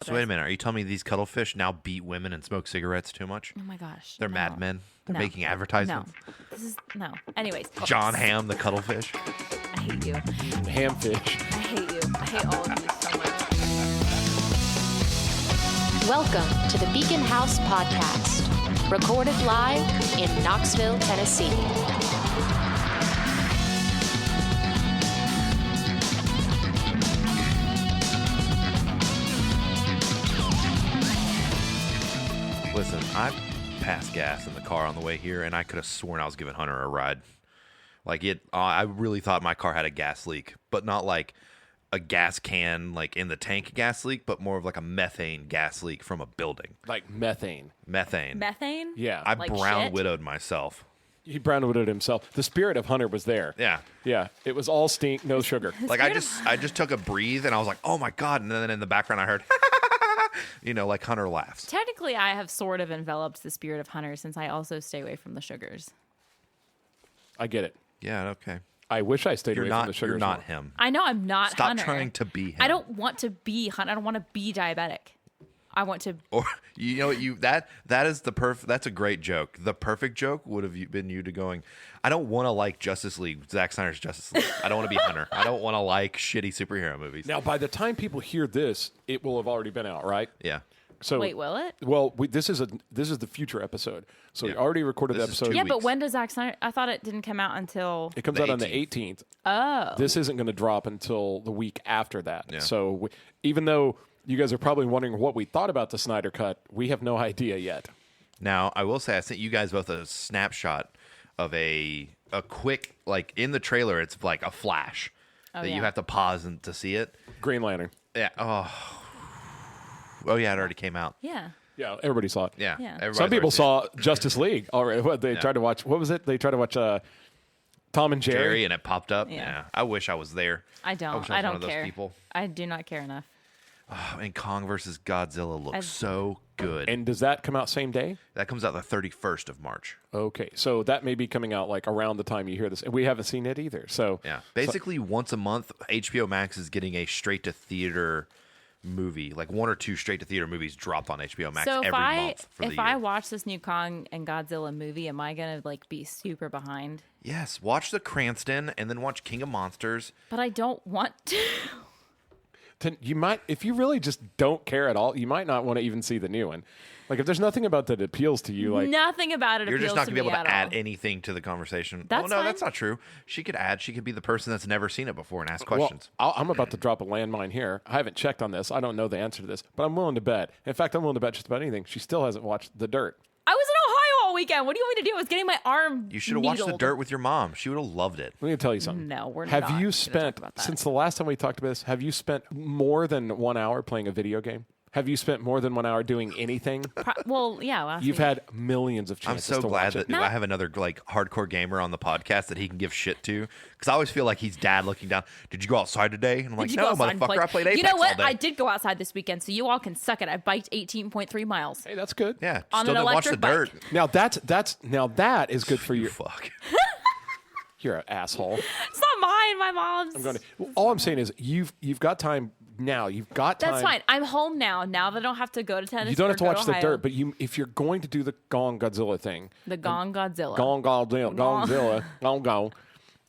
So wait a minute. Are you telling me these cuttlefish now beat women and smoke cigarettes too much? Oh my gosh. They're mad men. They're making advertisements. No. Anyways. John Hamm, the cuttlefish. I hate you. Hamfish. I hate you. I hate all of you so much. Welcome to the Beacon House Podcast, recorded live in Knoxville, Tennessee. Listen, I passed gas in the car on the way here, and I could have sworn I was giving Hunter a ride. Like I really thought my car had a gas leak, but not like a gas can, like in the tank gas leak, but more of like a methane gas leak from a building. Like methane. Methane? Yeah. I Like brown shit? widowed myself. He brown widowed himself. The spirit of Hunter was there. Yeah. Yeah. It was all stink, no sugar. Like I just took a breathe, and I was like, oh my God. And then in the background I heard, like Hunter laughs. Technically, I have sort of enveloped the spirit of Hunter since I also stay away from the sugars. I get it. Yeah, okay. I wish I stayed away from the sugars. You're not more. him. I know I'm not Stop Hunter. trying to be him. I don't want to be Hunter. I don't want to be diabetic. I want to. Or that is the perfect. That's a great joke. The perfect joke would have been you to going, I don't want to like Justice League, Zack Snyder's Justice League. I don't want to be Hunter. I don't want to like shitty superhero movies. Now, by the time people hear this, it will have already been out, right? Yeah. So Wait, will it? Well, this is the future episode. So we already recorded the This is episode. 2 Yeah, weeks. but when does Zack Snyder? I thought it didn't come out until. It comes The out on the 18th. 18th. Oh. This isn't going to drop until the week after that. Yeah. So even though you guys are probably wondering what we thought about the Snyder Cut, we have no idea yet. Now, I will say I sent you guys both a snapshot of a quick, like in the trailer, it's like a flash that you yeah. have to pause to see it. Green Lantern. Yeah. Oh, yeah, it already came out. Yeah. Yeah, everybody saw it. Yeah. Yeah. Everybody's Some people already saw Justice League already. What, they tried to watch. What was it? They tried to watch Tom and seen it. Jerry. Jerry, and it popped up. Yeah. Yeah. I wish I was there. I don't. wish I was don't one of those care. people. I do not care enough. And Kong versus Godzilla looks so good. And does that come out same day? That comes out the 31st of March. Okay, so that may be coming out like around the time you hear this. We haven't seen it either. So Yeah. Basically, once a month, HBO Max is getting a straight-to-theater movie. Like one or two straight-to-theater movies dropped on HBO Max So every month for the if year. I watch this new Kong and Godzilla movie, am I gonna like be super behind? Yes. Watch The Cranston and then watch King of Monsters. But I don't want to. you might, if you really just don't care at all, you might not want to even see the new one. Like if there's nothing about that appeals to you, like Nothing about it You're appeals just not to going to be me able to at add all. anything to the conversation. That's oh, no, fine. that's not true. She could add. She could be the person that's never seen it before and ask well, questions. I'm about to drop a landmine here. I haven't checked on this. I don't know the answer to this, but I'm willing to bet. In fact, I'm willing to bet just about anything. She still hasn't watched The Dirt. I was in Ohio all weekend. What do you want me to do? I was getting my arm. You should have watched The needled. Dirt with your mom. She would have loved it. Let me tell you something. No, we're have not you gonna spent, talk about that. since the last time we talked about this, have you spent more than 1 hour playing a video game? Have you spent more than 1 hour doing anything? Well, yeah. Last You've week. had millions of I'm chances so to glad watch that it. I have another like hardcore gamer on the podcast that he can give shit to. Because I always feel like he's dad looking down. Did you go outside today? And I'm like, Did you no, go outside and motherfucker. play? I played Apex You know all what? day. I did go outside this weekend, so you all can suck it. I biked 18.3 miles. Hey, that's good. Yeah. On Still an didn't watch The electric Dirt. bike. Now that is good for You you. fuck. You're an asshole. It's not mine. My mom's. I'm going to. All I'm saying is you've got time now. You've got time. That's fine. I'm home now. Now that I don't have to go to Tennessee. You don't have to or go watch The Ohio. Dirt, but if you're going to do the Gong Godzilla thing, The Gong Godzilla. Gong.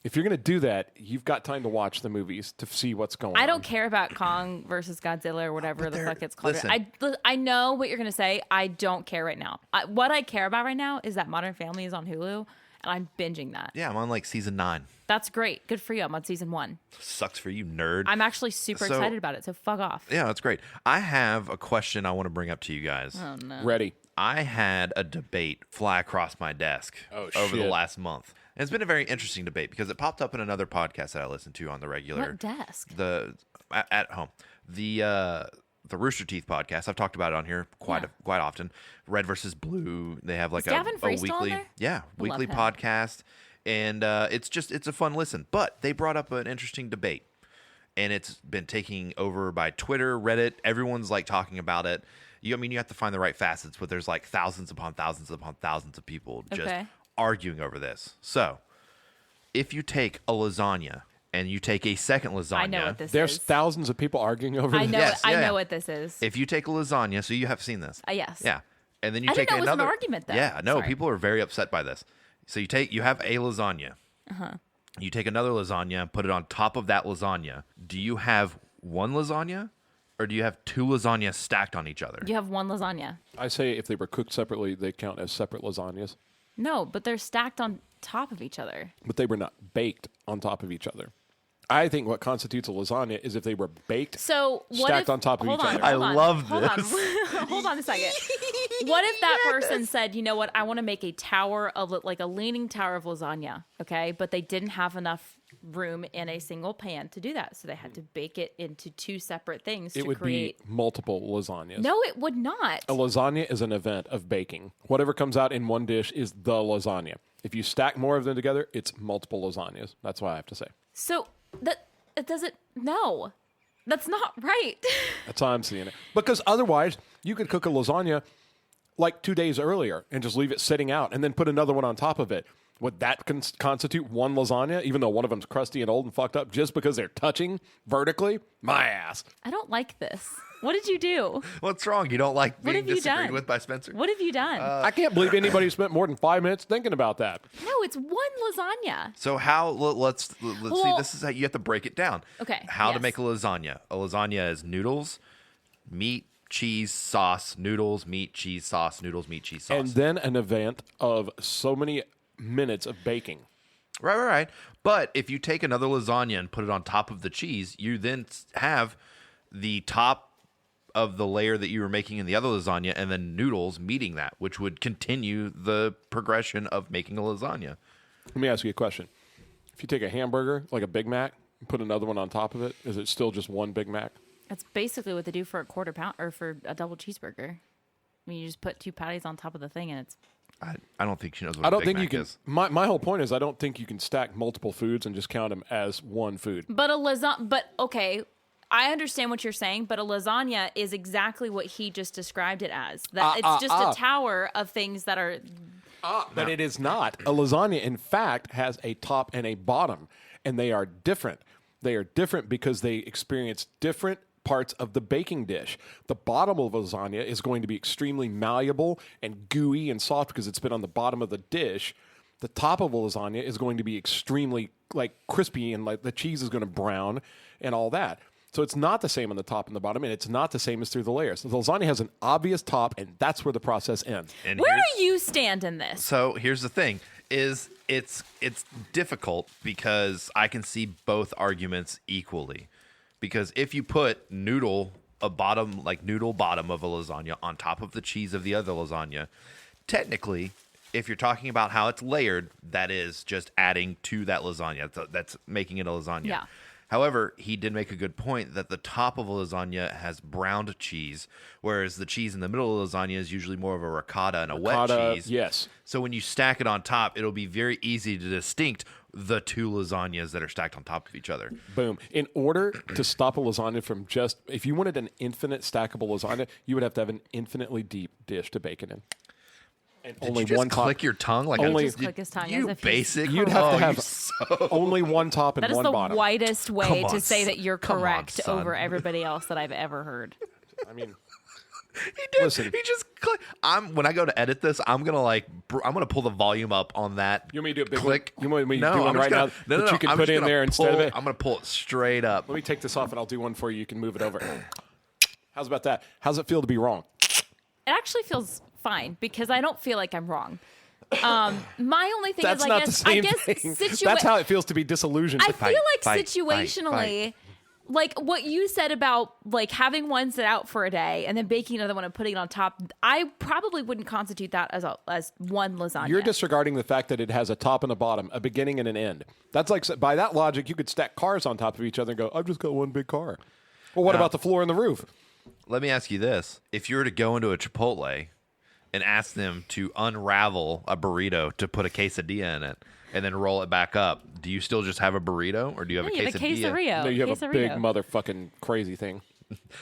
If you're going to do that, you've got time to watch the movies to see what's going on. I don't care about Kong versus Godzilla or whatever the fuck it's called. listen. I know what you're going to say. I don't care right now. What I care about right now is that Modern Family is on Hulu, and I'm binging that. Yeah, I'm on like season 9. That's great. Good for you. I'm on season 1. Sucks for you, nerd. I'm actually super So- excited about it, so fuck off. Yeah, that's great. I have a question I want to bring up to you guys. Oh, no. Ready. I had a debate fly across my desk over the shit. last month. And it's been a very interesting debate because it popped up in another podcast that I listen to on the regular. What desk? At home. The Rooster Teeth podcast. I've talked about it on here quite often. Red versus Blue. They have like Is Gavin a Free still on weekly there? weekly him. podcast. And it's a fun listen. But they brought up an interesting debate. And it's been taking over by Twitter, Reddit. Everyone's like talking about it. You have to find the right facets, but there's like thousands upon thousands upon thousands of people just Okay. arguing over this. So, if you take a lasagna and you take a second lasagna. I know what this There's is. thousands of people arguing over I this. know. Yes, I yeah. know what this is. If you take a lasagna, so you have seen this. Yes. Yeah. And then you I take didn't know it was an another argument, though. Yeah, no, Sorry. people are very upset by this. So you have a lasagna. You take another lasagna and put it on top of that lasagna. Do you have one lasagna or do you have two lasagnas stacked on each other? You have one lasagna. I say if they were cooked separately, they count as separate lasagnas, No, but they're stacked on top of each other. but they were not baked on top of each other. I think what constitutes a lasagna is if they were baked. So what Stacked if, on top of hold each on, other. I hold on, love hold this. On. Hold on a second. What if that person said, you know what, I want to make a tower of like a leaning tower of lasagna, okay? But they didn't have enough room in a single pan to do that, so they had to bake it into two separate things It to would create. be multiple lasagnas. No, it would not. A lasagna is an event of baking. Whatever comes out in one dish is the lasagna. If you stack more of them together, it's multiple lasagnas. That's what I have to say. So that it doesn't. No, that's not right. That's how I'm seeing it. Because otherwise, you could cook a lasagna like 2 days earlier and just leave it sitting out and then put another one on top of it. Would that constitute one lasagna, even though one of them's crusty and old and fucked up, just because they're touching vertically? My ass. I don't like this. What did you do? What's wrong? You don't like What being have you disagreed done? with by Spencer? What have you done? I can't believe anybody spent more than 5 minutes thinking about that. No, it's one lasagna. So let's see. Well- This is how you have to break it down. Okay, How to yes. make a lasagna? A lasagna is noodles, meat, cheese, sauce, noodles, meat, cheese, sauce, noodles, meat, cheese, sauce. And then an event of so many minutes of baking. Right. But if you take another lasagna and put it on top of the cheese, you then have the top of the layer that you were making in the other lasagna and then noodles meeting that, which would continue the progression of making a lasagna. Let me ask you a question. If you take a hamburger, like a Big Mac, and put another one on top of it, is it still just one Big Mac? That's basically what they do for a quarter pound or for a double cheeseburger. I mean, you just put two patties on top of the thing, and it's I don't think she knows what I a don't Big think Mac you can. is. My whole point is I don't think you can stack multiple foods and just count them as one food. But a lasagna. But okay, I understand what you're saying. But a lasagna is exactly what he just described it as. That it's just a tower of things that are. But it is not. A lasagna, in fact, has a top and a bottom, and they are different. They are different because they experience different parts of the baking dish. The bottom of a lasagna is going to be extremely malleable and gooey and soft because it's been on the bottom of the dish. The top of a lasagna is going to be extremely like crispy and like the cheese is going to brown and all that. So it's not the same on the top and the bottom, and it's not the same as through the layers. So the lasagna has an obvious top, and that's where the process ends. And Where here's- do you stand in this? So here's the thing: is it's difficult because I can see both arguments equally. Because if you put noodle bottom of a lasagna on top of the cheese of the other lasagna, technically, if you're talking about how it's layered, that is just adding to that lasagna. That's making it a lasagna. Yeah. However, he did make a good point that the top of a lasagna has browned cheese, whereas the cheese in the middle of the lasagna is usually more of a ricotta and a wet cheese. Yes. So when you stack it on top, it'll be very easy to distinct the two lasagnas that are stacked on top of each other. Boom. In order to stop a lasagna from just, if you wanted an infinite stackable lasagna, you would have to have an infinitely deep dish to bake it in. And Did only you just one top. click your tongue like Only- Just click his tongue you as if he's- basic. You'd have to you have so- only one top and That is one the bottom. whitest way Come to on, say that you're come on, correct son. over everybody else that I've ever heard. I mean, He did. Listen. He just click. When I go to edit this, I'm gonna pull the volume up on that. you want me to do a big click? one? You want me to No, do one I'm right just now gonna, that you can I'm put just in gonna there instead of pull- it? I'm gonna pull it straight up. Let me take this off and I'll do one for you. You can move it over. How's about that? How's it feel to be wrong? It actually feels fine because I don't feel like I'm wrong. My only thing That's is, not the same I guess thing. That's how it feels to be disillusioned. I feel like fight, situationally, like what you said about like having one sit out for a day and then baking another one and putting it on top. I probably wouldn't constitute that as one lasagna. You're disregarding the fact that it has a top and a bottom, a beginning and an end. That's like, by that logic, you could stack cars on top of each other and go, I've just got one big car. Well, what about the floor and the roof? Let me ask you this: if you were to go into a Chipotle and ask them to unravel a burrito to put a quesadilla in it and then roll it back up, do you still just have a burrito, or do you have Yeah, a you have a quesadilla? quesarito. No, you have a big Quesarito. motherfucking crazy thing.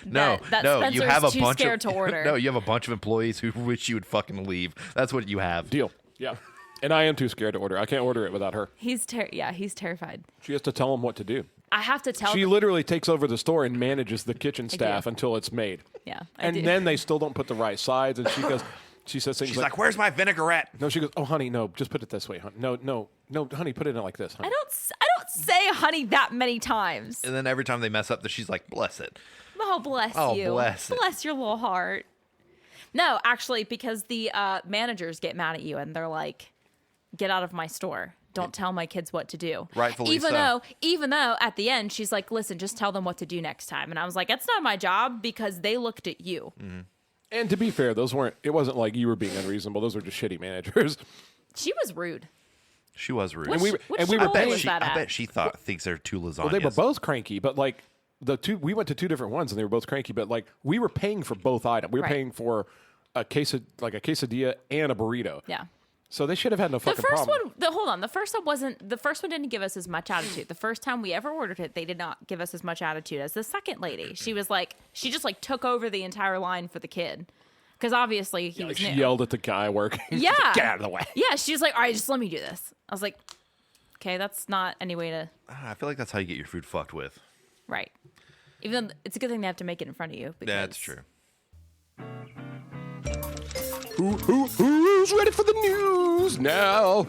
No, that no, you Spencer's have a too bunch scared of to order. No, you have a bunch of employees who wish you would fucking leave. That's what you have. Deal. Yeah. And I am too scared to order. I can't order it without her. He's terrified. She has to tell him what to do. I have to tell She them. literally takes over the store and manages the kitchen staff until it's made. Yeah, And then they still don't put the right sides. And she says things She's like, "Where's my vinaigrette?" no, she goes, oh, honey, no, just put it this way. Honey. No, honey, put it in like this, honey. I don't say honey that many times. And then every time they mess up, she's like, "Bless it." Oh, bless Oh, you. bless it. Bless your little heart. No, actually, because the managers get mad at you and they're like, get out of my store. Don't tell my kids what to do. Rightfully even so. Even though at the end, she's like, listen, just tell them what to do next time. And I was like, that's not my job because they looked at you. Mm-hmm. And to be fair, it wasn't like you were being unreasonable. Those were just shitty managers. She was rude. She was rude. And we Which were role paying- was that I at? bet she thinks they're two lasagnas. Well, they were both cranky, but like we went to two different ones and they were both cranky, but like we were paying for both items. We were Right. paying for a quesadilla and a burrito. Yeah. So they should have had no The fucking first problem. one, hold on. The first one didn't give us as much attitude. The first time we ever ordered it, they did not give us as much attitude as the second lady. She was like, she just like took over the entire line for the kid. Because obviously he was She new. yelled at the guy working. Yeah. Get out of the way. Yeah, she's like, all right, just let me do this. I was like, okay, that's not any way to, I feel like that's how you get your food fucked with. right. Even though it's a good thing they have to make it in front of you. Because That's true. Who's ready for the news now?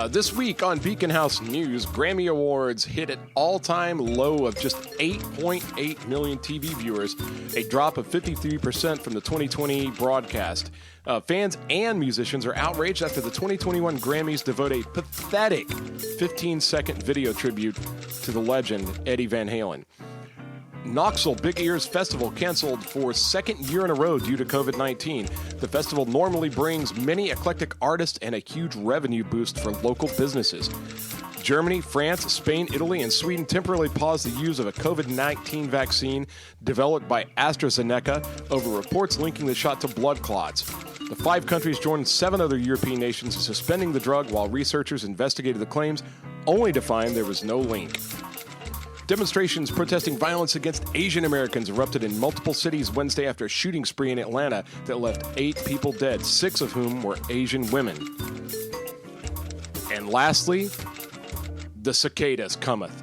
This week on Beacon House News, Grammy Awards hit an all-time low of just 8.8 million TV viewers, a drop of 53% from the 2020 broadcast. Fans and musicians are outraged after the 2021 Grammys devote a pathetic 15-second video tribute to the legend Eddie Van Halen. Knoxville Big Ears Festival canceled for second year in a row due to COVID-19. The festival normally brings many eclectic artists and a huge revenue boost for local businesses. Germany, France, Spain, Italy, and Sweden temporarily paused the use of a COVID-19 vaccine developed by AstraZeneca over reports linking the shot to blood clots. The 5 countries joined 7 other European nations in suspending the drug while researchers investigated the claims, only to find there was no link. Demonstrations protesting violence against Asian Americans erupted in multiple cities Wednesday after a shooting spree in Atlanta that left 8 people dead, 6 of whom were Asian women. And lastly, the cicadas cometh.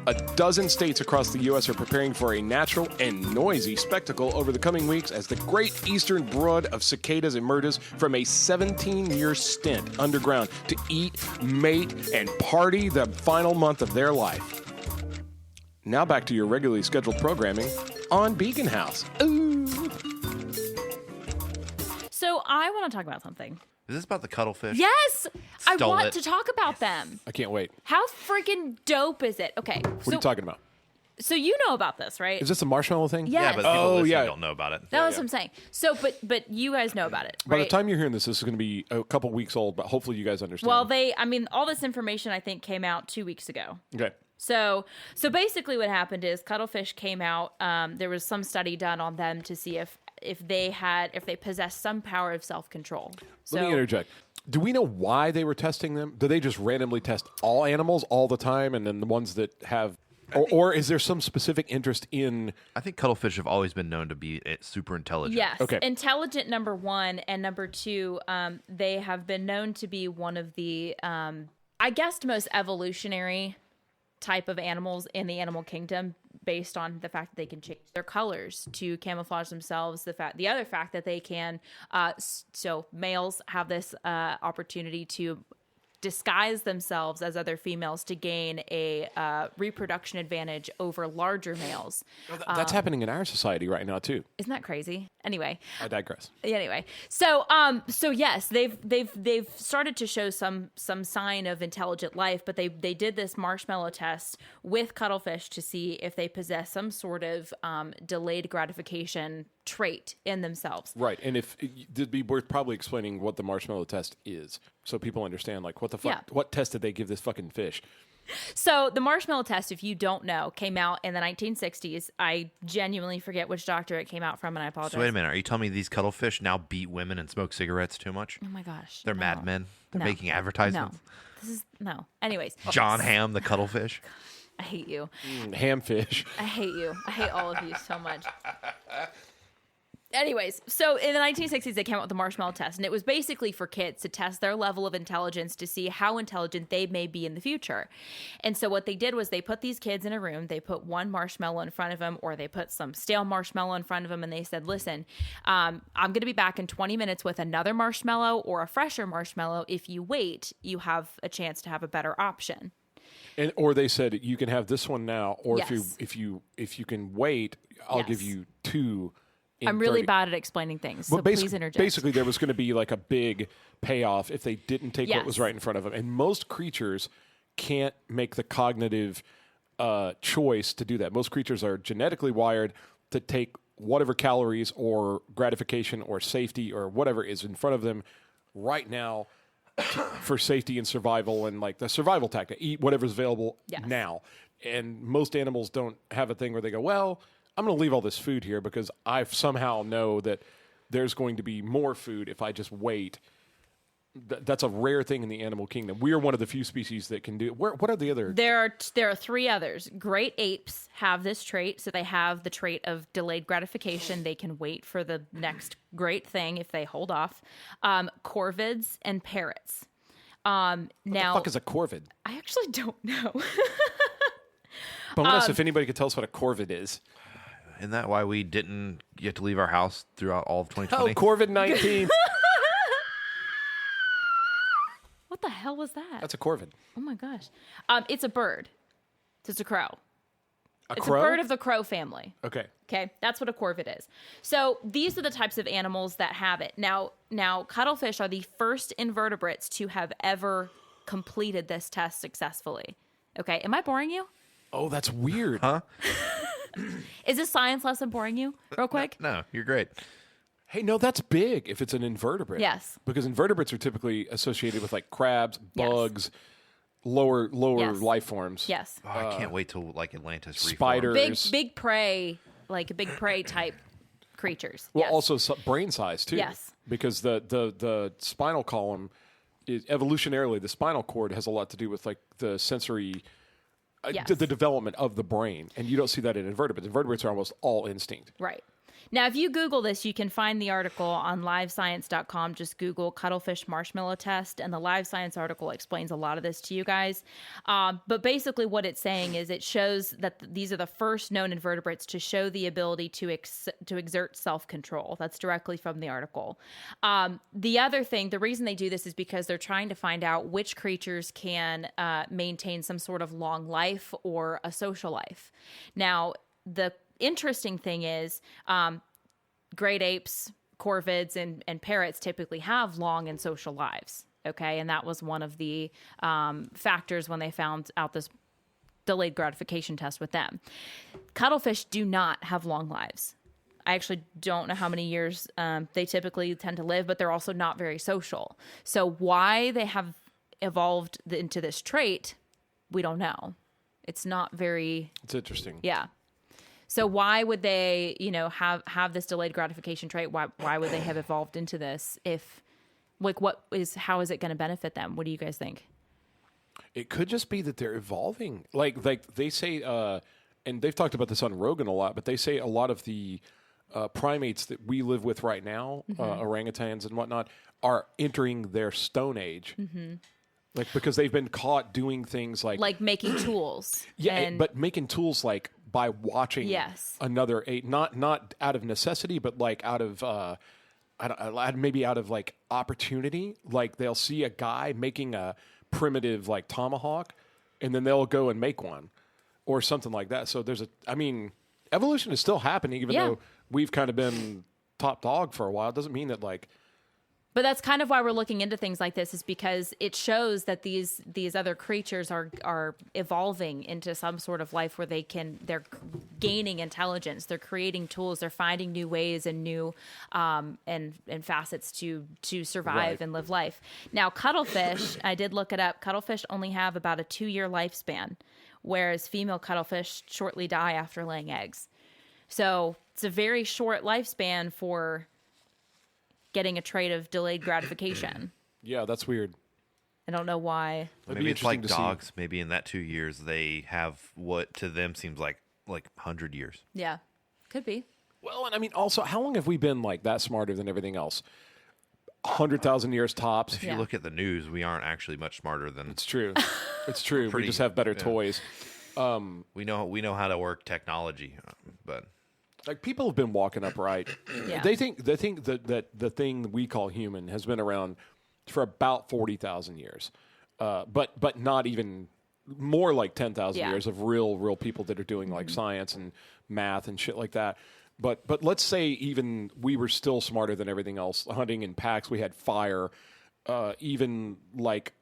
A dozen states across the U.S. are preparing for a natural and noisy spectacle over the coming weeks as the great eastern brood of cicadas emerges from a 17-year stint underground to eat, mate, and party the final month of their life. Now back to your regularly scheduled programming on Beacon House. Ooh. So I want to talk about something. Is this about the cuttlefish? Yes, I Stole want it. to talk about them. I can't wait. How freaking dope is it? Okay, What are you talking about? So you know about this, right? Is this a marshmallow thing? Yeah. Yeah, but people Oh, listening yeah. don't know about it. That's what I'm saying. So, but you guys know about it, right? By the time you're hearing this is going to be a couple weeks old, but hopefully you guys understand. Well, all this information I think came out 2 weeks ago. Okay. So basically, what happened is Cuttlefish came out. There was some study done on them to see if they possessed some power of self control. So Let me interject. Do we know why they were testing them? Do they just randomly test all animals all the time, and then the ones that have, or is there some specific interest in? I think cuttlefish have always been known to be super intelligent. yes, Okay. intelligent number one, and number two, they have been known to be one of the, I guess, most evolutionary type of animals in the animal kingdom, based on the fact that they can change their colors to camouflage themselves. The other fact that they can, so males have this opportunity to disguise themselves as other females to gain a reproduction advantage over larger males. That's happening in our society right now too. Isn't that crazy? Anyway, I digress. so yes, they've started to show some sign of intelligent life, but they did this marshmallow test with cuttlefish to see if they possess some sort of delayed gratification trait in themselves. Right, and if it'd be worth probably explaining what the marshmallow test is, so people understand, like, what the fuck, Yeah. what test did they give this fucking fish? So the marshmallow test, if you don't know, came out in the 1960s. I genuinely forget which doctor it came out from, and I apologize. So wait a minute. Are you telling me these cuttlefish now beat women and smoke cigarettes too much? Oh my gosh. They're no. mad men. They're No. making advertisements. No. Anyways. John Hamm, the cuttlefish. I hate you. Hamfish. I hate you. I hate all of you so much. Anyways, so in the 1960s, they came out with the marshmallow test, and it was basically for kids to test their level of intelligence to see how intelligent they may be in the future. And so what they did was they put these kids in a room, they put one marshmallow in front of them, or they put some stale marshmallow in front of them, and they said, listen, I'm going to be back in 20 minutes with another marshmallow or a fresher marshmallow. If you wait, you have a chance to have a better option. Or they said you can have this one now, or Yes. if you can wait, I'll Yes. give you two. In I'm really 30. bad at explaining things, so Well, please interject. basically, there was going to be like a big payoff if they didn't take what was Yes. right in front of them. And most creatures can't make the cognitive choice to do that. Most creatures are genetically wired to take whatever calories or gratification or safety or whatever is in front of them right now for safety and survival, and like the survival tactic, eat whatever's available Yes. now. And most animals don't have a thing where they go, well, I'm going to leave all this food here because I somehow know that there's going to be more food if I just wait. That's a rare thing in the animal kingdom. We are one of the few species that can do it. What are the other? There are three others. Great apes have this trait, so they have the trait of delayed gratification. They can wait for the next great thing if they hold off. Corvids and parrots. What the fuck is a corvid? I actually don't know. Bonus if anybody could tell us what a corvid is. Isn't that why we didn't get to leave our house throughout all of Oh, 2020? Corvid-19. What the hell was that? That's a corvid. Oh my gosh. It's a bird. So it's a crow. A It's crow? a bird of the crow family. Okay. Okay, that's what a corvid is. So these are the types of animals that have it. Now, cuttlefish are the first invertebrates to have ever completed this test successfully. Okay, am I boring you? Oh, that's weird. Huh? Is this science lesson boring you real quick? No, you're great. Hey, no, that's big if it's an invertebrate. Yes. Because invertebrates are typically associated with like crabs, Yes. bugs, lower Yes. life forms. Yes. Oh, I can't wait till like Atlantis Spider- reforms. Big prey, like big prey type creatures. Well, Yes. also brain size too. Yes. Because the spinal column is evolutionarily the spinal cord has a lot to do with like the sensory Yes. the development of the brain, and you don't see that in invertebrates. Invertebrates are almost all instinct. Right. Now, if you Google this, you can find the article on livescience.com. Just Google cuttlefish marshmallow test, and the Live Science article explains a lot of this to you guys. But basically what it's saying is it shows that these are the first known invertebrates to show the ability to exert self-control. That's directly from the article. The other thing, the reason they do this is because they're trying to find out which creatures can maintain some sort of long life or a social life. Now, the interesting thing is great apes, corvids, and parrots typically have long and social lives. Okay, and that was one of the factors when they found out this delayed gratification test with them. Cuttlefish do not have long lives. I actually don't know how many years they typically tend to live, but they're also not very social. So why they have evolved into this trait, we don't know. It's not very... It's interesting. Yeah. So why would they, have this delayed gratification trait? Why would they have evolved into this? If, like, how is it going to benefit them? What do you guys think? It could just be that they're evolving. Like they say, and they've talked about this on Rogan a lot, but they say a lot of the primates that we live with right now, orangutans and whatnot, are entering their stone age. Mm-hmm. Like, because they've been caught doing things like making tools. Yeah, but making tools like by watching another ape, not out of necessity, but like out of maybe out of like opportunity. Like they'll see a guy making a primitive like tomahawk, and then they'll go and make one or something like that. So evolution is still happening, even though we've kind of been top dog for a while. It doesn't mean that like. But that's kind of why we're looking into things like this, is because it shows that these other creatures are evolving into some sort of life where they're gaining intelligence, they're creating tools, they're finding new ways and new and facets to survive and live life. Now, cuttlefish, I did look it up. Cuttlefish only have about a 2-year lifespan, whereas female cuttlefish shortly die after laying eggs. So it's a very short lifespan for getting a trait of delayed gratification. Yeah, that's weird. I don't know why. Maybe it's like dogs. Maybe in that 2 years they have what to them seems like 100 years. Yeah, could be. Well, and I mean, also, how long have we been like that smarter than everything else? 100,000 years tops. If you look at the news, we aren't actually much smarter than. It's true. It's true. We Pretty- just have better toys. We know how to work technology, but Like people have been walking upright. Yeah. They think that the thing we call human has been around for about 40,000 years, but not even more like 10,000 Yeah. years of real people that are doing like science and math and shit like that. But let's say even we were still smarter than everything else. Hunting in packs, we had fire. Even like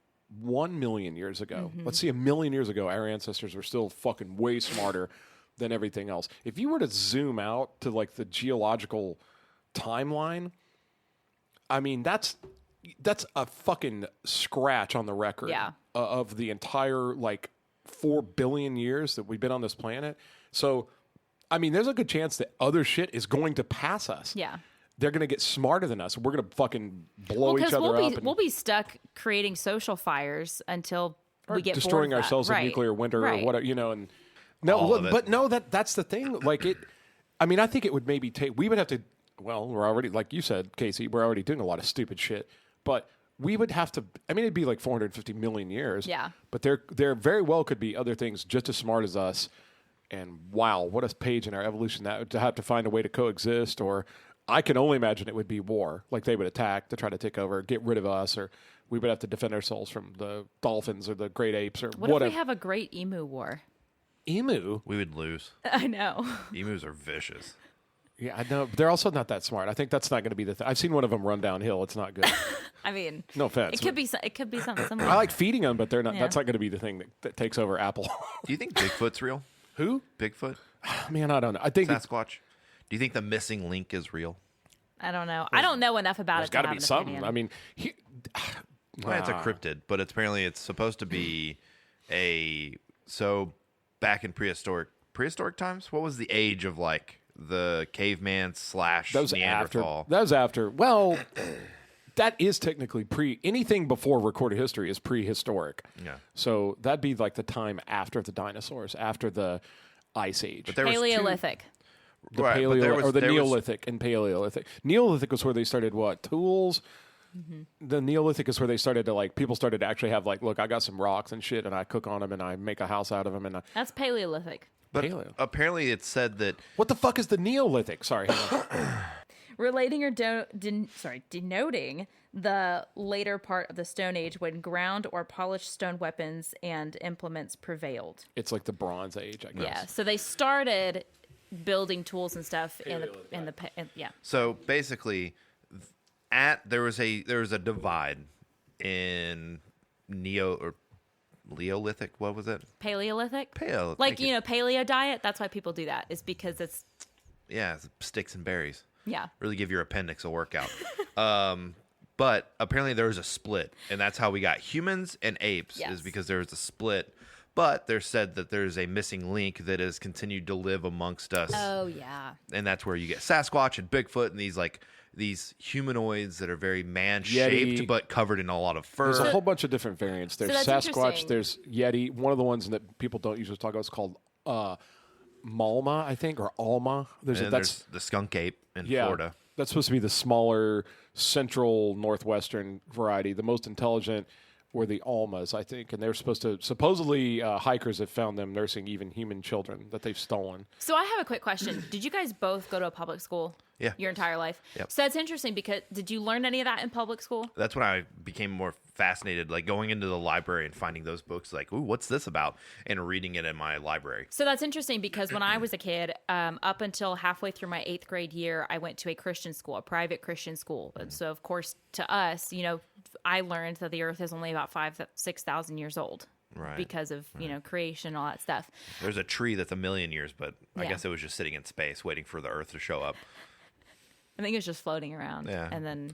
1 million years ago. Let's see, 1 million years ago, our ancestors were still fucking way smarter than everything else. If you were to zoom out to like the geological timeline, I mean that's a fucking scratch on the record of the entire like 4 billion years that we've been on this planet. So, I mean, there's a good chance that other shit is going to pass us. Yeah. They're going to get smarter than us. We're going to fucking blow each other up. We'll be stuck creating social fires until we get destroying bored of that. ourselves in Right. nuclear winter Right. or whatever, you know. And All of it. but no, that's the thing. Like it. I mean, I think it would maybe take. We would have to. Well, we're already, like you said, Casey. We're already doing a lot of stupid shit. But we would have to. I mean, it'd be like 450 million years. Yeah. But there very well could be other things just as smart as us. And wow, what a page in our evolution that to have to find a way to coexist. Or I can only imagine it would be war. Like they would attack to try to take over, get rid of us, or we would have to defend ourselves from the dolphins or the great apes or What whatever. if we have a great emu war? Emu? we would lose. I know. Emus are vicious. Yeah, I know. But they're also not that smart. I think that's not going to be the thing. I've seen one of them run downhill. It's not good. I mean, No offense. it could be. It could be something similar. I like feeding them, but they're not. Yeah. That's not going to be the thing that takes over Apple. Do you think Bigfoot's real? Who? Bigfoot? Man, I don't know. I think Sasquatch? Do you think the missing link is real? I don't know. I don't know enough about there's it. got to to be have an something. opinion. I mean, Well, it's a cryptid, but apparently it's supposed to be so back in prehistoric times. What was the age of like the caveman / that was Neanderthal? after. That was after. Well, that is technically anything before recorded history is prehistoric. Yeah. So that'd be like the time after the dinosaurs, after the Ice Age. But there was two- Paleolithic. The Right, but there was- or the there was- Neolithic and Paleolithic. Neolithic was where they started what? Tools? The Neolithic is where they started to like, people started to actually have like, look, I got some rocks and shit and I cook on them and I make a house out of them. And That's Paleolithic. But Paleo. apparently it said that what the fuck is the Neolithic? Sorry. hang on. Relating or denoting the later part of the Stone Age when ground or polished stone weapons and implements prevailed. It's like the Bronze Age, I guess. Yeah. So they started building tools and stuff yeah. so basically there was a divide in Neolithic. What was it? Paleolithic. Paleo. Like, thank you know, paleo diet. That's why people do that. Is because it's Yeah, sticks and berries. yeah. Really give your appendix a workout. But apparently there was a split, and that's how we got humans and apes. Yes. Is because there was a split. But there's said that there's a missing link that has continued to live amongst us, Oh yeah. and that's where you get Sasquatch and Bigfoot and these humanoids that are very man-shaped Yeti. but covered in a lot of fur. There's a whole bunch of different variants. There's that's Sasquatch, interesting. there's Yeti. One of the ones that people don't usually talk about is called Malma, I think, or Alma. and then there's the skunk ape in Florida. That's supposed to be the smaller central northwestern variety. The most intelligent were the Almas, I think, and they're supposedly hikers have found them nursing even human children that they've stolen. So I have a quick question. Did you guys both go to a public school? Yeah. Your entire life? Yep. So that's interesting because did you learn any of that in public school? That's when I became more fascinated, like going into the library and finding those books, like, ooh, what's this about? And reading it in my library. So that's interesting because when I was a kid, up until halfway through my 8th grade year, I went to a Christian school, a private Christian school. And so, of course, to us, you know, I learned that the earth is only about 6,000 years old. Right. Because of, you know, creation and all that stuff. There's a tree that's 1 million years, but I Yeah. guess it was just sitting in space waiting for the Earth to show up. I think it was just floating around. Yeah. And then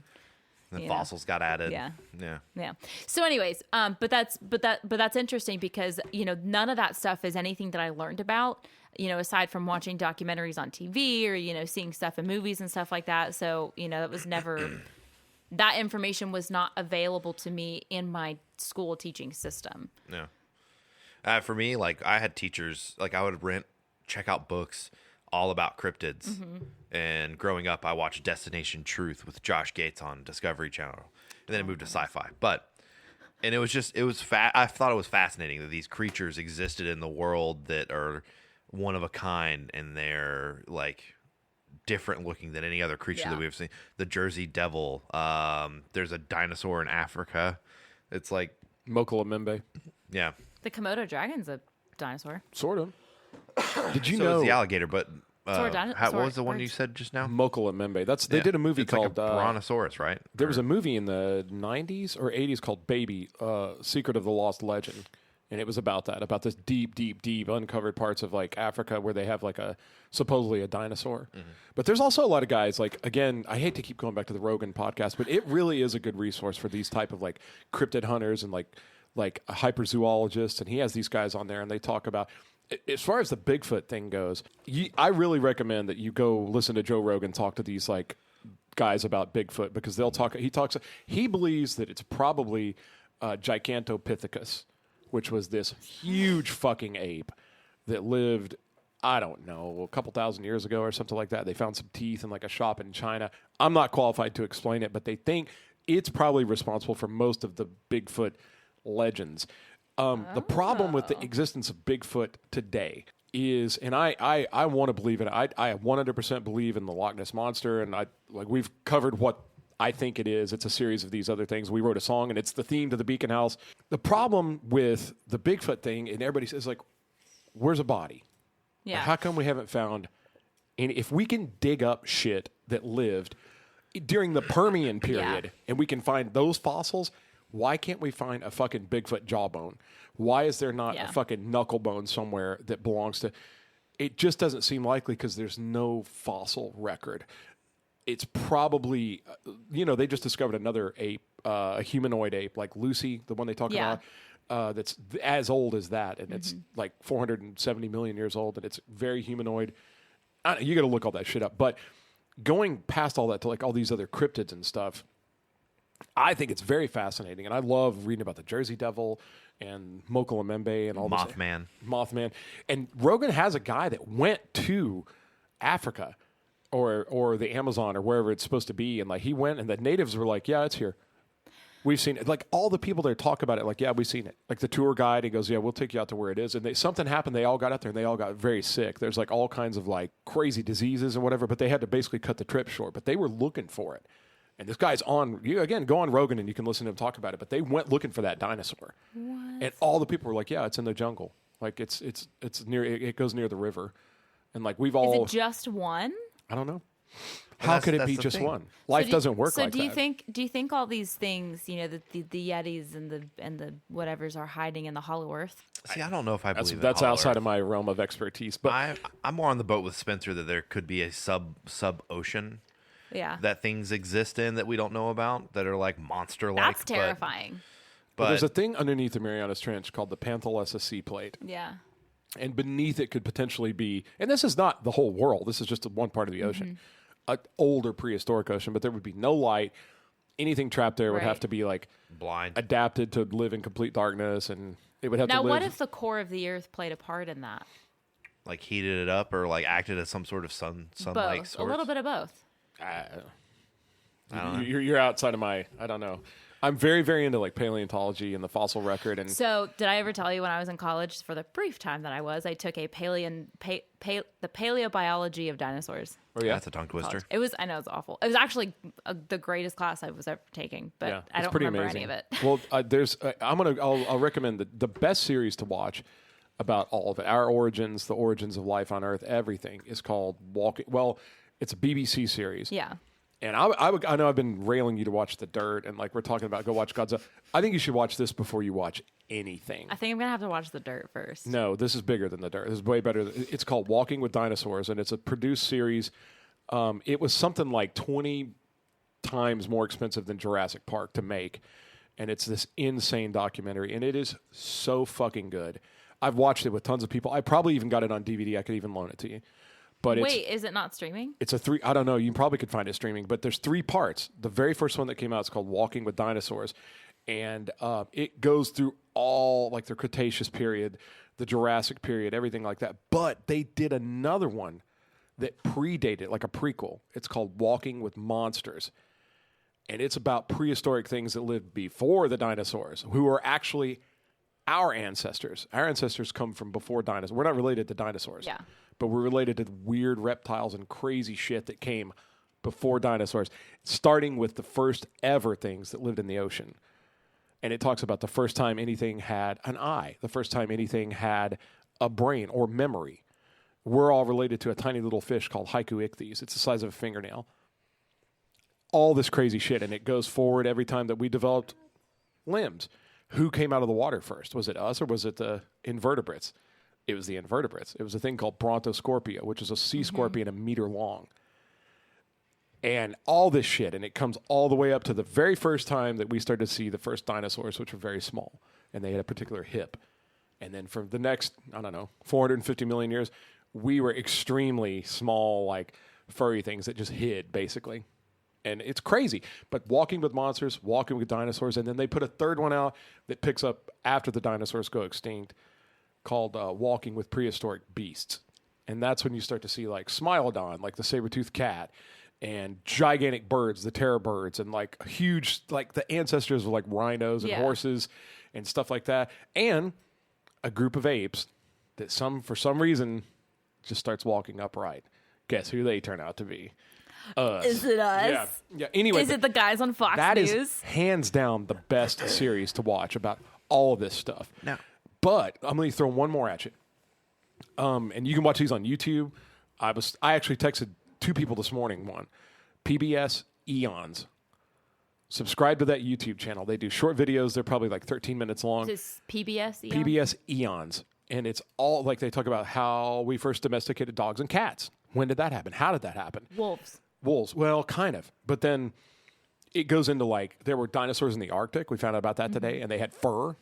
The Yeah. fossils got added. Yeah. Yeah. Yeah. So, anyways, but that's interesting because you know none of that stuff is anything that I learned about. You know, aside from watching documentaries on TV or you know seeing stuff in movies and stuff like that. So you know that was never that information was not available to me in my school teaching system. Yeah. For me, like I had teachers, like I would check out books all about cryptids. And growing up, I watched Destination Truth with Josh Gates on Discovery Channel, and then I moved to sci-fi. And it was I thought it was fascinating that these creatures existed in the world that are one of a kind, and they're like different looking than any other creature that we've seen. The Jersey Devil. There's a dinosaur in Africa. It's like Mokola Membe. Yeah. The Komodo dragon's a dinosaur. Sort of. Did you So know is the alligator, but Sword what was the one you said just now? Mokola Membe? They did a movie it's called like a Brontosaurus, right? There was a movie in the 90s or 80s called Baby, Secret of the Lost Legend. And it was about this deep uncovered parts of like Africa where they have like supposedly a dinosaur. But there's also a lot of guys like, again, I hate to keep going back to the Rogan podcast, but it really is a good resource for these type of like cryptid hunters and like a hyperzoologist. And he has these guys on there and they talk about, as far as the Bigfoot thing goes, I really recommend that you go listen to Joe Rogan talk to these like guys about Bigfoot because he believes that it's probably Gigantopithecus, which was this huge fucking ape that lived, I don't know, a couple thousand years ago or something like that. They found some teeth in like a shop in China. I'm not qualified to explain it, but they think it's probably responsible for most of the Bigfoot legends. The problem with the existence of Bigfoot today is, and I want to believe in it. I 100% believe in the Loch Ness Monster, and we've covered what I think it is. It's a series of these other things. We wrote a song, and it's the theme to the Beacon House. The problem with the Bigfoot thing, and everybody says, like, where's a body? Yeah. How come we haven't found any? If we can dig up shit that lived during the Permian period, and we can find those fossils, why can't we find a fucking Bigfoot jawbone? Why is there not a fucking knuckle bone somewhere that belongs to? It just doesn't seem likely because there's no fossil record. It's probably, they just discovered another ape, a humanoid ape, like Lucy, the one they talk about, that's as old as that. And it's like 470 million years old, and it's very humanoid. You got to look all that shit up. But going past all that to like all these other cryptids and stuff, I think it's very fascinating. And I love reading about the Jersey Devil and Mokola Membe and all this. Mothman. And Rogan has a guy that went to Africa or the Amazon or wherever it's supposed to be. And like he went and the natives were like, yeah, it's here. We've seen it. Like all the people there talk about it, like, yeah, we've seen it. Like the tour guide, he goes, yeah, we'll take you out to where it is. And something happened. They all got out there and they all got very sick. There's like all kinds of like crazy diseases and whatever, but they had to basically cut the trip short. But they were looking for it. And this guy's on, go on Rogan and you can listen to him talk about it. But they went looking for that dinosaur. What? And all the people were like, yeah, it's in the jungle. Like it's near, it goes near the river. And like we've all. Is it just one? I don't know. How could it be just one? Life doesn't work like that. So do you think all these things, the Yetis and the whatevers are hiding in the Hollow Earth? See, I don't know if I believe that's outside of my realm of expertise. But I'm more on the boat with Spencer that there could be a sub ocean. Yeah. That things exist in that we don't know about that are like monster-like. That's terrifying. But there's a thing underneath the Marianas Trench called the Panthalessa Sea Plate. Yeah. And beneath it could potentially be, and this is not the whole world. This is just one part of the ocean. An older prehistoric ocean, but there would be no light. Anything trapped there would have to be like blind, adapted to live in complete darkness, and it would have to live. Now, what if the core of the Earth played a part in that? Like heated it up, or like acted as some sort of sunlight source? A little bit of both. I don't know. You're outside of my. I don't know. I'm very, very into like paleontology and the fossil record. And so, did I ever tell you when I was in college, for the brief time that I took a the paleobiology of dinosaurs. Oh yeah, that's a tongue twister. It was. I know it's awful. It was actually the greatest class I was ever taking, but I don't remember any of it. Well, I'll recommend the best series to watch about all of it. Our origins, the origins of life on Earth, everything is called Walking. Well, it's a BBC series. Yeah. And I know I've been railing you to watch The Dirt, and like we're talking about go watch Godzilla. I think you should watch this before you watch anything. I think I'm gonna have to watch The Dirt first. No, this is bigger than The Dirt. This is way better. It's called Walking with Dinosaurs, and it's a produced series. It was something like 20 times more expensive than Jurassic Park to make, and it's this insane documentary, and it is so fucking good. I've watched it with tons of people. I probably even got it on DVD. I could even loan it to you. But wait, is it not streaming? It's I don't know. You probably could find it streaming, but there's 3 parts. The very first one that came out is called Walking with Dinosaurs. And it goes through all like the Cretaceous period, the Jurassic period, everything like that. But they did another one that predated, like a prequel. It's called Walking with Monsters. And it's about prehistoric things that lived before the dinosaurs, who are actually our ancestors. Our ancestors come from before dinosaurs. We're not related to dinosaurs. Yeah. But we're related to weird reptiles and crazy shit that came before dinosaurs, starting with the first ever things that lived in the ocean. And it talks about the first time anything had an eye, the first time anything had a brain or memory. We're all related to a tiny little fish called Hycoichthyes. It's the size of a fingernail. All this crazy shit, and it goes forward every time that we developed limbs. Who came out of the water first? Was it us or was it the invertebrates? It was the invertebrates. It was a thing called Brontoscorpia, which is a sea scorpion a meter long. And all this shit, and it comes all the way up to the very first time that we started to see the first dinosaurs, which were very small, and they had a particular hip. And then for the next, 450 million years, we were extremely small, like furry things that just hid, basically. And it's crazy. But Walking with Monsters, Walking with Dinosaurs, and then they put a third one out that picks up after the dinosaurs go extinct called Walking with Prehistoric Beasts. And that's when you start to see like Smilodon, like the saber-toothed cat, and gigantic birds, the terror birds, and like huge, like the ancestors of like rhinos and horses and stuff like that. And a group of apes that for some reason just starts walking upright. Guess who they turn out to be? Us. Is it us? Yeah. Anyway, Is it the guys on Fox that News? is hands down the best series to watch about all of this stuff. Now, But I'm going to throw one more at you. And you can watch these on YouTube. I actually texted two people this morning. One, PBS Eons. Subscribe to that YouTube channel. They do short videos. They're probably like 13 minutes long. Just PBS? Eon? PBS Eons. And it's all like they talk about how we first domesticated dogs and cats. When did that happen? How did that happen? Wolves. Well, kind of. But then it goes into like there were dinosaurs in the Arctic. We found out about that today. And they had fur.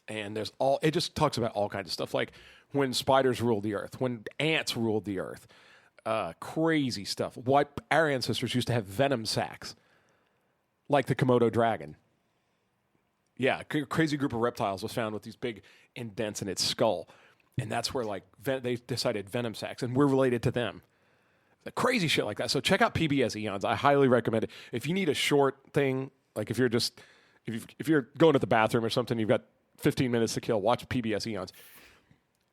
And it just talks about all kinds of stuff. Like when spiders ruled the earth. When ants ruled the earth. Crazy stuff. What our ancestors used to have venom sacs. Like the Komodo dragon. Yeah, crazy group of reptiles was found with these big indents in its skull. And that's where like they decided venom sacs. And we're related to them. The crazy shit like that. So check out PBS Eons. I highly recommend it. If you need a short thing, like if you're going to the bathroom or something, you've got 15 minutes to kill, watch PBS Eons.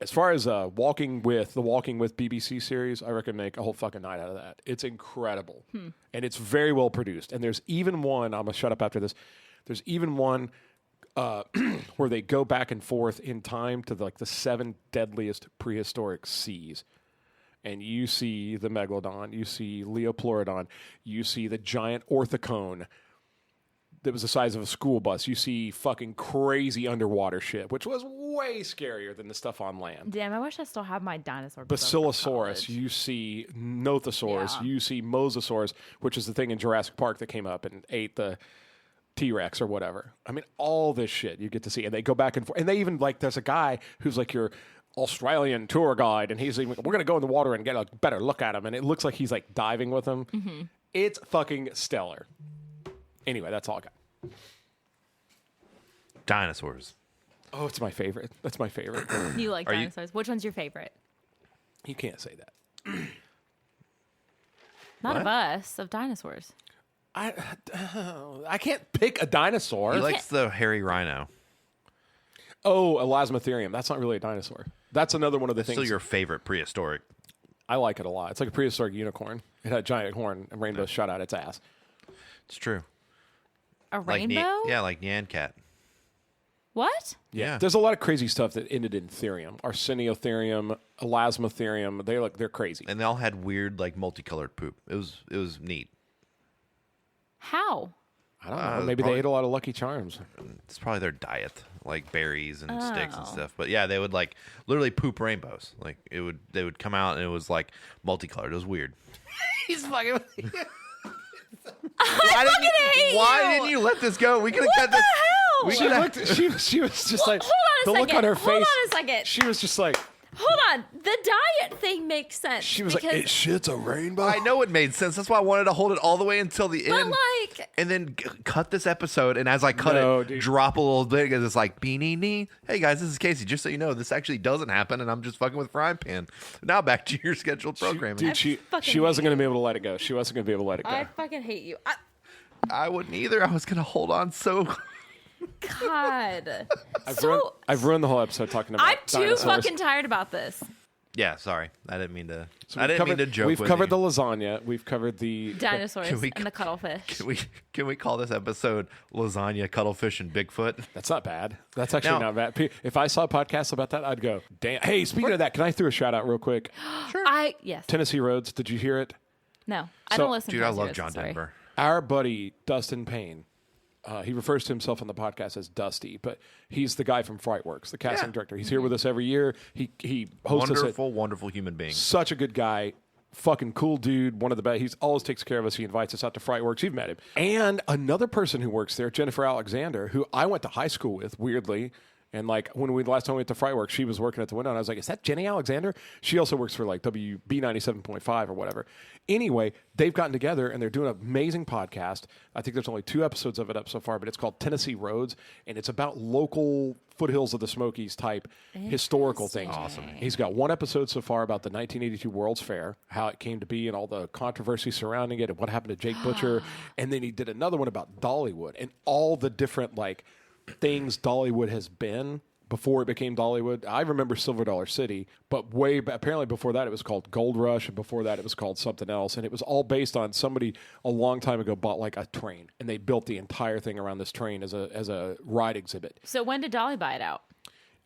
As far as the Walking with BBC series, I reckon make a whole fucking night out of that. It's incredible. And it's very well produced. And there's even one, I'm going to shut up after this. There's even one where they go back and forth in time to the 7 deadliest prehistoric seas. And you see the Megalodon, you see Leopleurodon, you see the giant orthocone that was the size of a school bus. You see fucking crazy underwater shit, which was way scarier than the stuff on land. Damn, I wish I still had my dinosaur book from Basilosaurus, college. you see Nothosaurus, you see Mosasaurus, which is the thing in Jurassic Park that came up and ate the T-Rex or whatever. I mean, all this shit you get to see. And they go back and forth. And they even, like, there's a guy who's like your Australian tour guide, and he's even, we're going to go in the water and get a better look at him. And it looks like he's, like, diving with him. Mm-hmm. It's fucking stellar. Anyway, that's all I got. Dinosaurs. Oh, it's my favorite. That's my favorite. You like dinosaurs. Which one's your favorite? You can't say that. Not What? of us, of dinosaurs. I can't pick a dinosaur. He likes the hairy rhino. Oh, Elasmotherium. That's not really a dinosaur. That's another one of the things. Still your favorite prehistoric. I like it a lot. It's like a prehistoric unicorn. It had a giant horn and rainbows shot out its ass. It's true. A Like rainbow? like Nyan Cat. What? Yeah. There's a lot of crazy stuff that ended in therium. Arseniothermium, Elasmotherium. They're crazy. And they all had weird, like, multicolored poop. It was neat. How? I don't know. Maybe probably- they ate a lot of Lucky Charms. It's probably their diet, like berries and sticks and stuff. But yeah, they would like literally poop rainbows. Like they would come out and it was like multicolored. It was weird. He's fucking. Why didn't you let this go? We could have cut this. hell? We She could looked. She was just like Hold on a the look second. on her Hold face. on a second. She was just like Hold on. The diet thing makes sense. she was like because, it shits a rainbow. I know it made sense. That's why I wanted to hold it all the way until the but end. like, and then cut this episode. And as I cut it, drop a little bit because it's like beanie knee. Hey guys, this is Casey. Just so you know, this actually doesn't happen, and I'm just fucking with frying pan. Now back to your scheduled programming. She wasn't going to be able to let it go. She wasn't going to be able to let it go. I fucking hate you. I wouldn't either. I was going to hold on so. God. I've ruined the whole episode talking about. I'm too dinosaurs. fucking tired about this. Yeah, sorry. I didn't mean to. So I didn't mean to joke. We've with covered you. the lasagna. We've covered the Dinosaurs and the cuttlefish. Can we call this episode Lasagna, Cuttlefish, and Bigfoot? That's not bad. That's actually not bad. If I saw a podcast about that, I'd go, damn. Hey, speaking of that, can I throw a shout out real quick? Sure. Yes. Tennessee Roads. Did you hear it? No, I don't listen dude, to I Tennessee love Roads, John sorry. Denver. Our buddy Dustin Payne. He refers to himself on the podcast as Dusty, but he's the guy from Frightworks, the casting director. He's here with us every year. He hosts us. Wonderful human being. Such a good guy. Fucking cool dude. One of the best. He always takes care of us. He invites us out to Frightworks. You've met him. And another person who works there, Jennifer Alexander, who I went to high school with, weirdly. And like when last time we went to Frightworks, she was working at the window, and I was like, "Is that Jenny Alexander?" She also works for like WB 97.5 or whatever. Anyway, they've gotten together and they're doing an amazing podcast. I think there's only 2 episodes of it up so far, but it's called Tennessee Roads, and it's about local foothills of the Smokies type historical things. Awesome. He's got 1 episode so far about the 1982 World's Fair, how it came to be, and all the controversy surrounding it, and what happened to Jake Butcher. And then he did another one about Dollywood and all the different like things Dollywood has been before it became Dollywood. I remember Silver Dollar City, but apparently before that it was called Gold Rush, and before that it was called something else. And it was all based on somebody a long time ago bought like a train, and they built the entire thing around this train as a ride exhibit. So when did Dolly buy it out?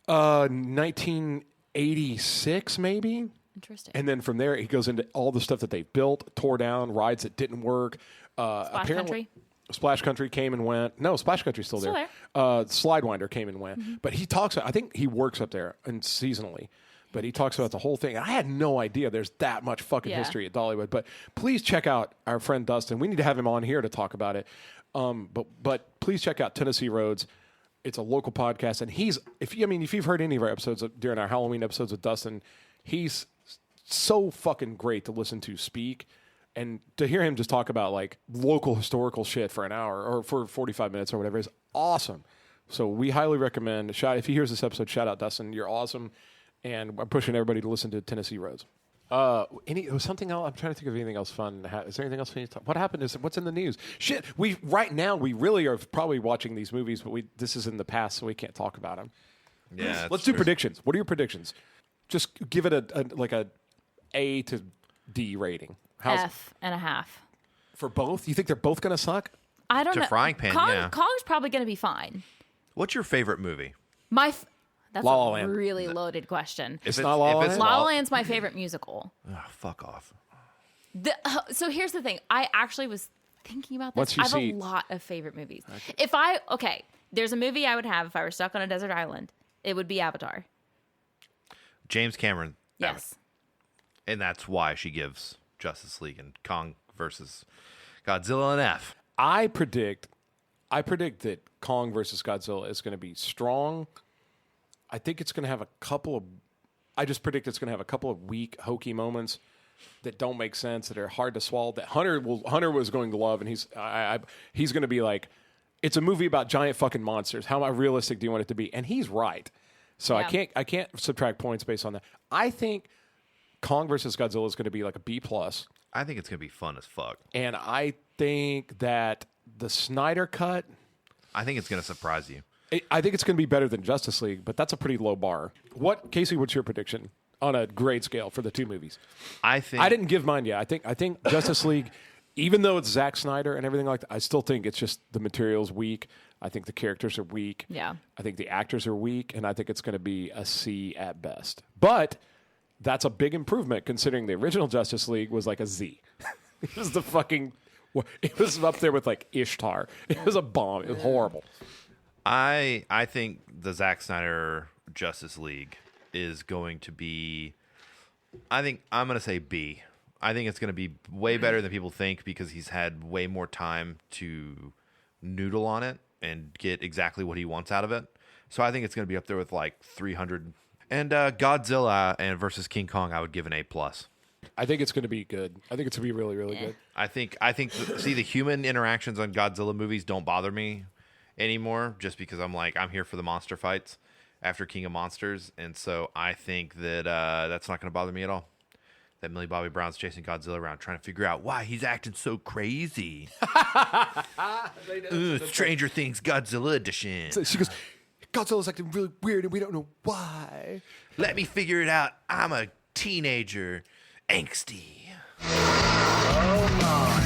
1986 maybe. Interesting. And then from there he goes into all the stuff that they built, tore down, rides that didn't work. Splash Country? Splash Country came and went. No, Splash Country's still there. Slidewinder came and went. Mm-hmm. But he talks, I think he works up there and seasonally. But he talks about the whole thing. I had no idea there's that much fucking history at Dollywood. But please check out our friend Dustin. We need to have him on here to talk about it. But please check out Tennessee Roads. It's a local podcast, and if you've heard any of our episodes during our Halloween episodes with Dustin, he's so fucking great to listen to speak. And to hear him just talk about like local historical shit for an hour or for 45 minutes or whatever is awesome. So we highly recommend. If he hears this episode, shout out Dustin. You're awesome. And I'm pushing everybody to listen to Tennessee Roads. Something else? I'm trying to think of anything else fun. Is there anything else we need to talk? What happened? What's in the news? Shit. Right now we really are probably watching these movies, but this is in the past, so we can't talk about them. Yeah. Let's do predictions. What are your predictions? Just give it a A to D rating. F.5 for both? You think they're both going to suck? I don't know. Frying pan, yeah. Kong's probably going to be fine. What's your favorite movie? That's La La a Land. really loaded question. It's not La La Land? La La Land's my favorite musical. Oh, fuck off. So here's the thing. I actually was thinking about this. What's your I have seat? a lot of favorite movies. There's a movie I would have if I were stuck on a desert island. It would be Avatar. James Cameron. Yes. And that's why she gives Justice League and Kong versus Godzilla an F. I predict that Kong versus Godzilla is going to be strong. I think it's going to have I just predict it's going to have a couple of weak, hokey moments that don't make sense, that are hard to swallow, that Hunter was going to love, and he's going to be like, it's a movie about giant fucking monsters. How realistic do you want it to be? And he's right. So yeah. I can't subtract points based on that. I think Kong versus Godzilla is going to be like a B+. I think it's going to be fun as fuck. And I think that the Snyder Cut, I think it's going to surprise you. I think it's going to be better than Justice League, but that's a pretty low bar. Casey, what's your prediction on a grade scale for the 2 movies? I didn't give mine yet. I think Justice League, even though it's Zack Snyder and everything like that, I still think it's just the material's weak. I think the characters are weak. Yeah. I think the actors are weak, and I think it's going to be a C at best. But that's a big improvement considering the original Justice League was like a Z. It was it was up there with like Ishtar. It was a bomb. It was horrible. I think the Zack Snyder Justice League is going to be, I'm going to say B. I think it's going to be way better than people think because he's had way more time to noodle on it and get exactly what he wants out of it. So I think it's going to be up there with like 300. And Godzilla and versus King Kong, I would give an A+. I think it's going to be good. I think it's going to be really, really good. I think see the human interactions on Godzilla movies don't bother me anymore, just because I'm here for the monster fights after King of Monsters, and so I think that that's not going to bother me at all. That Millie Bobby Brown's chasing Godzilla around trying to figure out why he's acting so crazy. Stranger Things Godzilla edition. So she goes, Godzilla's acting really weird and we don't know why. Let me figure it out. I'm a teenager. Angsty. Oh my.